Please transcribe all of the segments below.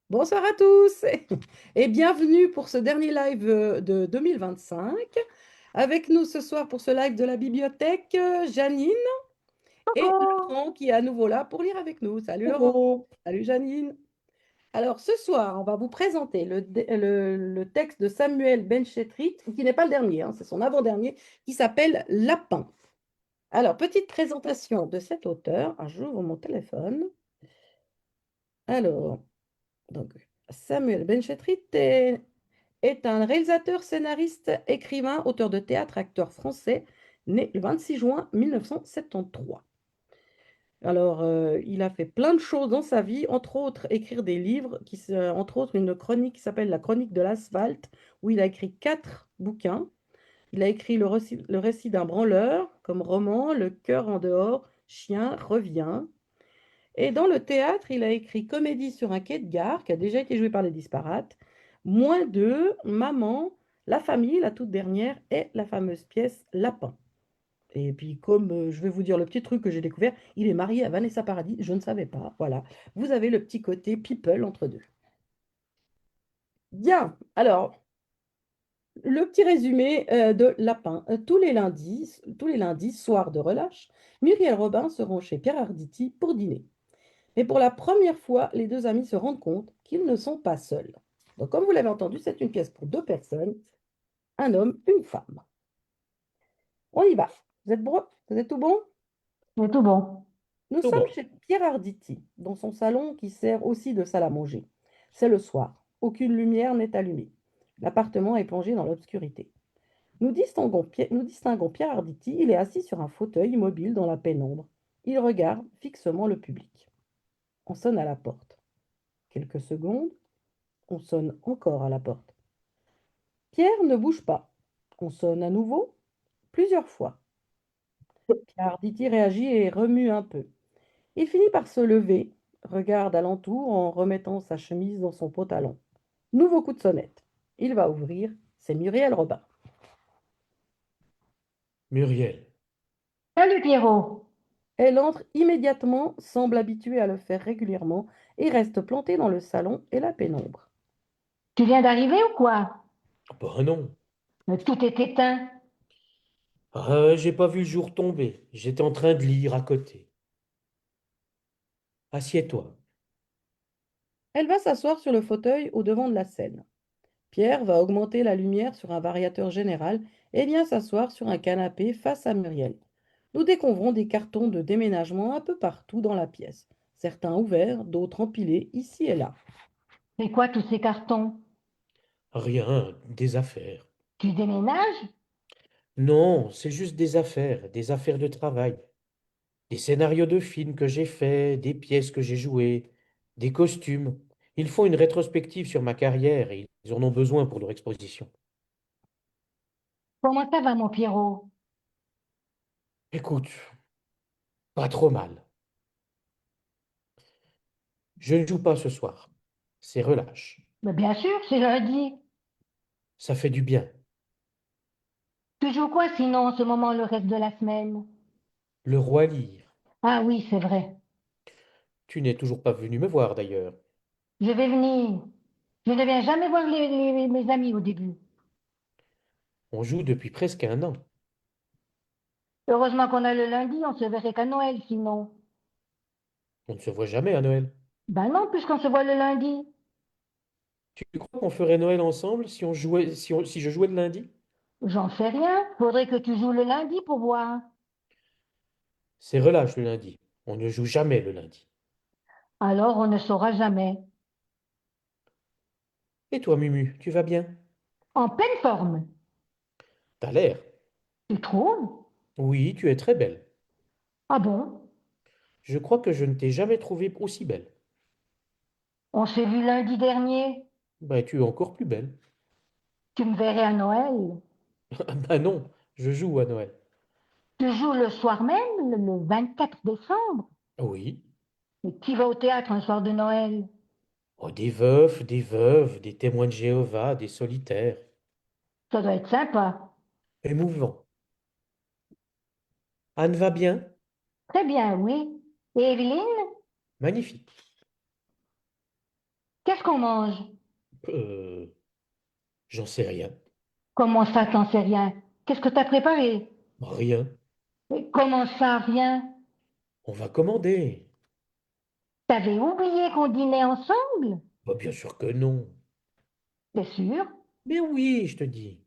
Bonsoir à tous et bienvenue pour ce dernier live de 2025. Avec nous ce soir pour ce live de la bibliothèque, Janine et Coucou, Laurent qui est à nouveau là pour lire avec nous. Salut Laurent, coucou. salut Janine. Alors ce soir, on va vous présenter le texte de Samuel Benchetrit, qui n'est pas le dernier, hein, c'est son avant-dernier, qui s'appelle Lapin. Alors, petite présentation de cet auteur. Ah, j'ouvre mon téléphone. Alors, donc, Samuel Benchetrit est un réalisateur, scénariste, écrivain, auteur de théâtre, acteur français, né le 26 juin 1973. Alors, il a fait plein de choses dans sa vie, entre autres écrire des livres, entre autres une chronique qui s'appelle La Chronique de l'asphalte, où il a écrit 4 bouquins. Il a écrit le récit d'un branleur comme roman, Le cœur en dehors, Chien revient. Et dans le théâtre, il a écrit Comédie sur un quai de gare, qui a déjà été joué par les Disparates, Moins deux, Maman, La famille, la toute dernière, et la fameuse pièce Lapin. Et puis, comme je vais vous dire le petit truc que j'ai découvert, il est marié à Vanessa Paradis, je ne savais pas. Voilà, vous avez le petit côté people entre deux. Bien, alors, le petit résumé de Lapin. Tous les lundis, soir de relâche, Muriel Robin se rend chez Pierre Arditi pour dîner. Mais pour la première fois, les deux amis se rendent compte qu'ils ne sont pas seuls. Donc, comme vous l'avez entendu, c'est une pièce pour 2 personnes, un homme, une femme. On y va. Vous êtes bon? Vous êtes tout bon? C'est tout bon. Nous Tout sommes bon. chez Pierre Arditi, dans son salon qui sert aussi de salle à manger. C'est le soir. Aucune lumière n'est allumée. L'appartement est plongé dans l'obscurité. Nous distinguons Pierre Arditi. Il est assis sur un fauteuil immobile dans la pénombre. Il regarde fixement le public. On sonne à la porte. Quelques secondes, on sonne encore à la porte. Pierre ne bouge pas. On sonne à nouveau, plusieurs fois. Pierre Arditi réagit et remue un peu. Il finit par se lever, regarde alentour en remettant sa chemise dans son pantalon. Nouveau coup de sonnette. Il va ouvrir, c'est Muriel Robin. Muriel. Salut Pierrot. Elle entre immédiatement, semble habituée à le faire régulièrement, et reste plantée dans le salon et la pénombre. Tu viens d'arriver ou quoi? Bah non. Tout est éteint. J'ai pas vu le jour tomber. J'étais en train de lire à côté. Assieds-toi. Elle va s'asseoir sur le fauteuil au devant de la scène. Pierre va augmenter la lumière sur un variateur général et vient s'asseoir sur un canapé face à Muriel. Nous découvrons des cartons de déménagement un peu partout dans la pièce, certains ouverts, d'autres empilés ici et là. C'est quoi tous ces cartons? Rien, des affaires. Tu déménages? Non, c'est juste des affaires de travail. Des scénarios de films que j'ai faits, des pièces que j'ai jouées, des costumes. Ils font une rétrospective sur ma carrière et ils en ont besoin pour leur exposition. Comment ça va mon Pierrot? Écoute, pas trop mal. Je ne joue pas ce soir. C'est relâche. Mais bien sûr, c'est lundi. Ça fait du bien. Tu joues quoi sinon en ce moment le reste de la semaine? Le roi Lear. Ah oui, c'est vrai. Tu n'es toujours pas venu me voir d'ailleurs. Je vais venir. Je ne viens jamais voir mes amis au début. On joue depuis presque un an. Heureusement qu'on a le lundi, on se verrait qu'à Noël sinon. On ne se voit jamais à Noël. Ben non, puisqu'on se voit le lundi. Tu crois qu'on ferait Noël ensemble si on jouait, si je jouais le lundi? J'en sais rien. Faudrait que tu joues le lundi pour voir. C'est relâche le lundi. On ne joue jamais le lundi. Alors on ne saura jamais. Et toi, Mumu, tu vas bien? En pleine forme. T'as l'air. Tu trouves? Oui, tu es très belle. Ah bon? Je crois que je ne t'ai jamais trouvée aussi belle. On s'est vu lundi dernier. Bah, tu es encore plus belle. Tu me verrais à Noël. Bah non, je joue à Noël. Tu joues le soir même, le 24 décembre. Oui. Mais qui va au théâtre un soir de Noël? Oh, des veufs, des veuves, des témoins de Jéhovah, des solitaires. Ça doit être sympa. Émouvant. Anne va bien? Très bien, oui. Et Evelyne? Magnifique. Qu'est-ce qu'on mange? Euh, j'en sais rien. Comment ça, t'en sais rien? Qu'est-ce que t'as préparé? Rien. Et comment ça, rien? On va commander. T'avais oublié qu'on dînait ensemble? Bah, bien sûr que non. T'es sûr? Mais oui, je te dis.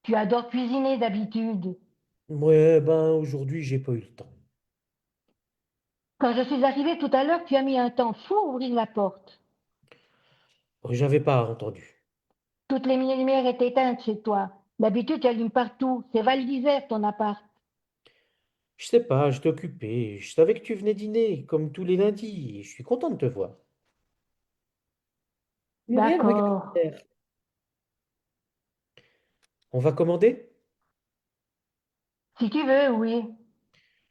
Tu adores cuisiner d'habitude. Ouais, ben aujourd'hui, j'ai pas eu le temps. Quand je suis arrivée tout à l'heure, tu as mis un temps fou à ouvrir la porte. J'avais pas entendu. Toutes les lumières étaient éteintes chez toi. D'habitude, tu allumes partout. C'est Val d'Isère, ton appart. Je sais pas, j'étais occupé. Je savais que tu venais dîner, comme tous les lundis. Je suis content de te voir. Muriel regarde D'accord. Pierre. On va commander? Si tu veux, oui.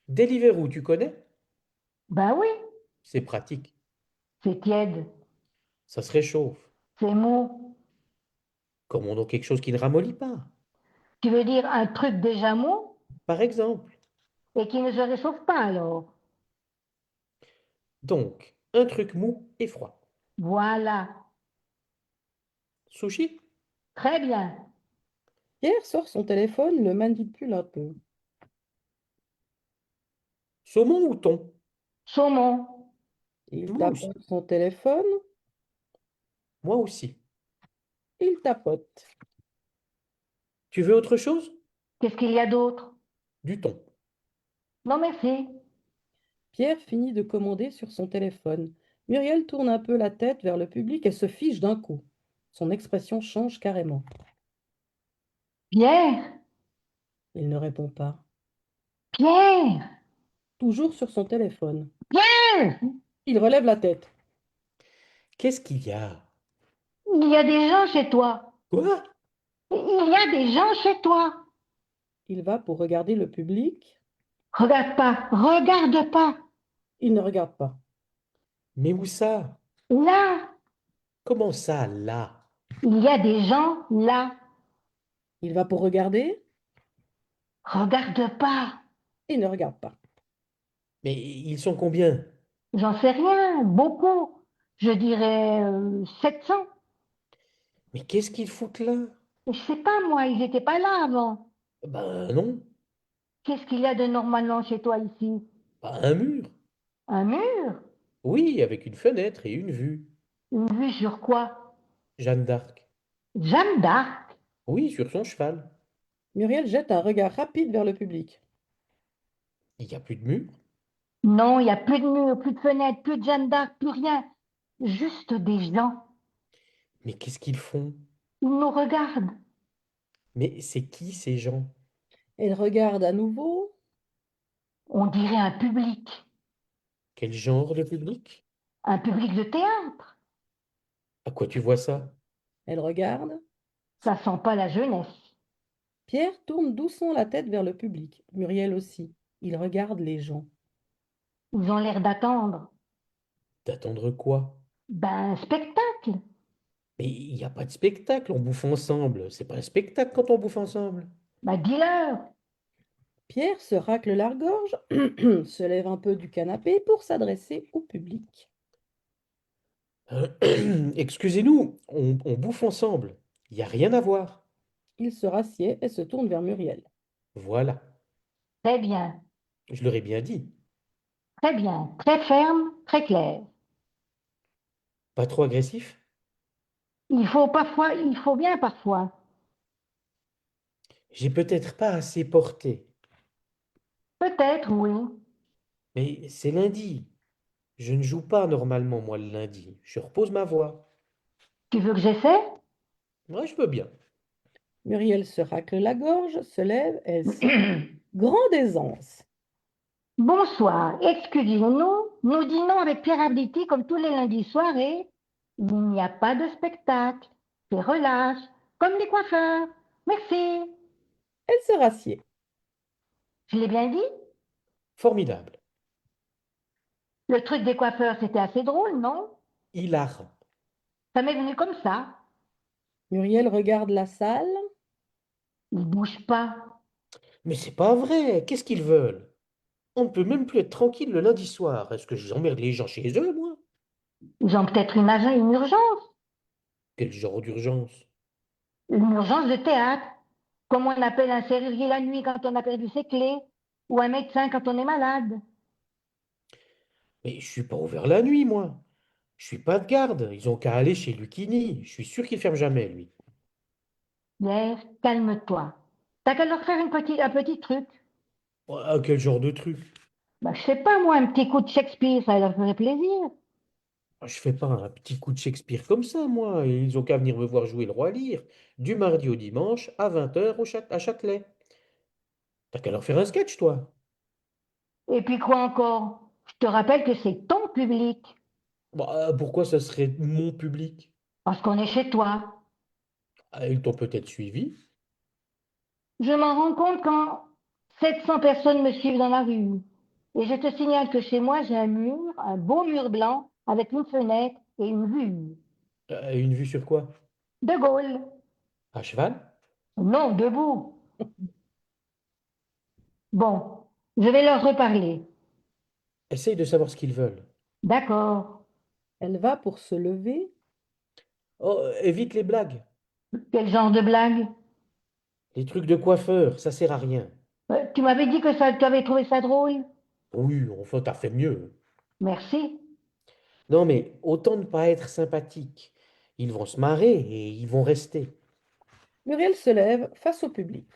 Deliveroo, tu connais? Ben oui, C'est pratique. c'est tiède. Ça se réchauffe. C'est mou. Commandons quelque chose qui ne ramollit pas. Tu veux dire un truc déjà mou Par exemple. et qui ne se réchauffe pas alors? Donc, un truc mou et froid. Voilà. Sushi? Très bien. Pierre sort son téléphone, le manipule un peu. Saumon ou thon? Saumon. Il Moi aussi. tapote son téléphone, Moi aussi. il tapote. Tu veux autre chose? Qu'est-ce qu'il y a d'autre? Du thon. Non, merci. Pierre finit de commander sur son téléphone. Muriel tourne un peu la tête vers le public et se fiche d'un coup. Son expression change carrément. Pierre, Il ne répond pas. Pierre, Toujours sur son téléphone. Pierre. Il relève la tête. Qu'est-ce qu'il y a? Il y a des gens chez toi. Quoi? Il y a des gens chez toi. Il va pour regarder le public. Regarde pas, regarde pas. Il ne regarde pas. Mais où ça? Là, Comment ça, là? il y a des gens là. Il va pour regarder. Regarde pas. Il ne regarde pas. Mais ils sont combien? J'en sais rien, beaucoup. Je dirais 700. Mais qu'est-ce qu'ils foutent là? Je sais pas moi, ils étaient pas là avant. Ben non, Qu'est-ce qu'il y a de normalement chez toi ici? pas un mur. Un mur? Oui, avec une fenêtre et une vue. Une vue sur quoi? Jeanne d'Arc. Jeanne d'Arc? Oui, sur son cheval. Muriel jette un regard rapide vers le public. Il n'y a plus de mur. Non, il n'y a plus de mur, plus de fenêtre, plus de Jeanne d'Arc, plus rien. Juste des gens. Mais qu'est-ce qu'ils font? Ils nous regardent. Mais c'est qui ces gens? Elle regarde à nouveau. On dirait un public. Quel genre de public? Un public de théâtre. À quoi tu vois ça? Elle regarde. Ça sent pas la jeunesse. Pierre tourne doucement la tête vers le public. Muriel aussi. Il regarde les gens. Ils ont l'air d'attendre. D'attendre quoi? Ben, un spectacle. Mais il n'y a pas de spectacle, on bouffe ensemble. C'est pas un spectacle quand on bouffe ensemble. Ben, dis-leur. Pierre se racle la gorge, se lève un peu du canapé pour s'adresser au public. Excusez-nous, on bouffe ensemble. Il n'y a rien à voir. Il se rassied et se tourne vers Muriel. Voilà, Très bien. je leur ai bien dit. Très bien. Très ferme, très clair. Pas trop agressif? Il faut bien parfois. J'ai peut-être pas assez porté. Peut-être, oui. Mais c'est lundi. Je ne joue pas normalement, moi, le lundi. Je repose ma voix. Tu veux que j'essaie? Moi, je peux bien. Muriel se racle la gorge, se lève, elle sourit. Grande aisance. Bonsoir. Excusez-nous. Nous dînons avec Pierre Abditi comme tous les lundis soirs et il n'y a pas de spectacle. C'est relâche, comme les coiffeurs. Merci. Elle se rassied. Je l'ai bien dit? Formidable. Le truc des coiffeurs, c'était assez drôle, non? Hilarant. Ça m'est venu comme ça. Muriel regarde la salle. Il bouge pas. Mais c'est pas vrai. Qu'est-ce qu'ils veulent? On ne peut même plus être tranquille le lundi soir. Est-ce que j'emmerde les gens chez eux, moi? Ils ont peut-être une urgence, Quel genre d'urgence? une urgence de théâtre, comme on appelle un serrurier la nuit quand on a perdu ses clés, ou un médecin quand on est malade. Mais je suis pas ouvert la nuit, moi. Je suis pas de garde. Ils ont qu'à aller chez Lucchini. Je suis sûr qu'il ferme jamais, lui. Pierre, calme-toi. T'as qu'à leur faire un petit truc. Ah, quel genre de truc? Ben, je sais pas, moi, un petit coup de Shakespeare, ça leur ferait plaisir. Ah, je fais pas un petit coup de Shakespeare comme ça, moi. Ils ont qu'à venir me voir jouer le roi Lear, du mardi au dimanche, à 20 heures à Châtelet. T'as qu'à leur faire un sketch, toi. Et puis quoi encore? Je te rappelle que c'est ton public, Bah, pourquoi ça serait mon public? parce qu'on est chez toi. Ah, ils t'ont peut-être suivi. Je m'en rends compte quand 700 personnes me suivent dans la rue. Et je te signale que chez moi, j'ai un mur, un beau mur blanc, avec une fenêtre et une vue. Une vue sur quoi? De Gaulle. À cheval? Non, debout. Bon, je vais leur reparler. Essaye de savoir ce qu'ils veulent. D'accord. Elle va pour se lever. Oh, évite les blagues. Quel genre de blague? Les trucs de coiffeur, ça sert à rien. Tu m'avais dit que tu avais trouvé ça drôle. Oui, enfin, t'as fait mieux. Merci. Non, mais autant ne pas être sympathique. Ils vont se marrer et ils vont rester. Muriel se lève face au public.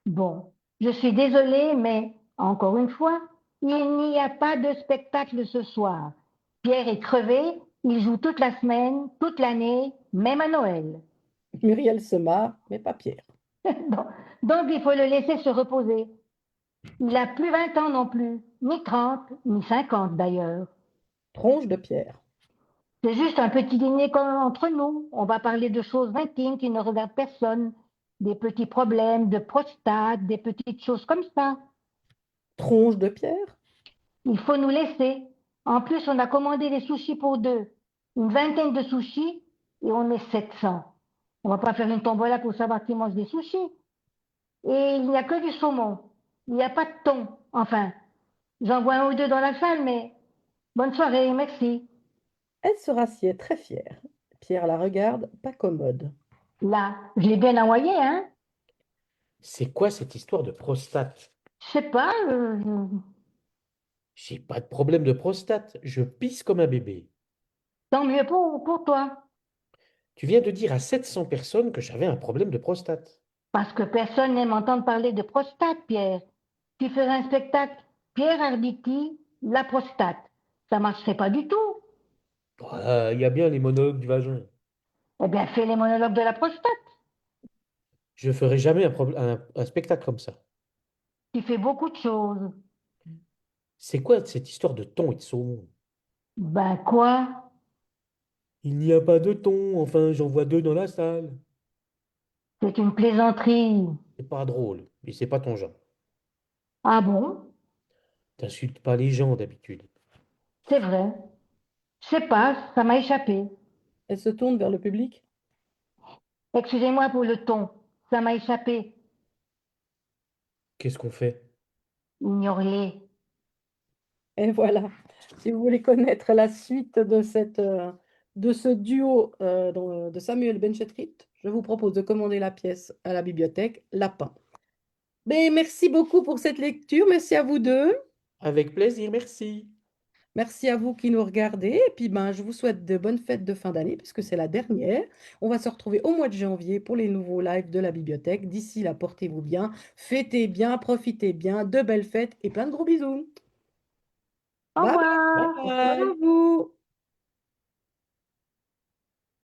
Bon, je suis désolée, mais encore une fois, il n'y a pas de spectacle ce soir. Pierre est crevé, il joue toute la semaine, toute l'année, même à Noël. Muriel se marre, mais pas Pierre. Donc, donc, il faut le laisser se reposer. Il n'a plus 20 ans non plus, ni 30, ni 50 d'ailleurs. Tronche de Pierre. C'est juste un petit dîner entre nous. On va parler de choses intimes qui ne regardent personne, des petits problèmes de prostate, des petites choses comme ça. Tronche de Pierre. Il faut nous laisser. En plus, on a commandé des sushis pour deux. Une vingtaine de sushis et on est 700. On va pas faire une tombola pour savoir qui mange des sushis. Et il n'y a que du saumon. Il n'y a pas de thon. Enfin, j'en vois un ou deux dans la salle, mais bonne soirée, merci. Elle se rassied très fière. Pierre la regarde, pas commode. Là, je l'ai bien envoyé, hein? C'est quoi cette histoire de prostate? Je sais pas, J'ai pas de problème de prostate. Je pisse comme un bébé. tant mieux pour toi. Tu viens de dire à 700 personnes que j'avais un problème de prostate. Parce que personne n'aime entendre parler de prostate, Pierre. Tu ferais un spectacle, Pierre Arditi, la prostate. Ça marcherait pas du tout. Ah, il y a bien les monologues du vagin. Eh bien, fais les monologues de la prostate. Je ferai jamais un spectacle comme ça. Tu fais beaucoup de choses. C'est quoi cette histoire de thon et de saumon? Ben quoi? Il n'y a pas de thon, enfin j'en vois deux dans la salle. C'est une plaisanterie. C'est pas drôle, mais c'est pas ton genre. Ah bon? T'insultes pas les gens d'habitude. C'est vrai. Je sais pas, ça m'a échappé. Elle se tourne vers le public. Excusez-moi pour le ton. Ça m'a échappé. Qu'est-ce qu'on fait? Ignore-les. Et voilà. Si vous voulez connaître la suite de de ce duo de Samuel Benchetrit, je vous propose de commander la pièce à la bibliothèque Lapin. Mais merci beaucoup pour cette lecture. Merci à vous deux. Avec plaisir, merci. Merci à vous qui nous regardez. Et puis, ben, je vous souhaite de bonnes fêtes de fin d'année puisque c'est la dernière. On va se retrouver au mois de janvier pour les nouveaux lives de la bibliothèque. D'ici là, portez-vous bien, fêtez bien, profitez bien, de belles fêtes et plein de gros bisous. Au Bye revoir. bye.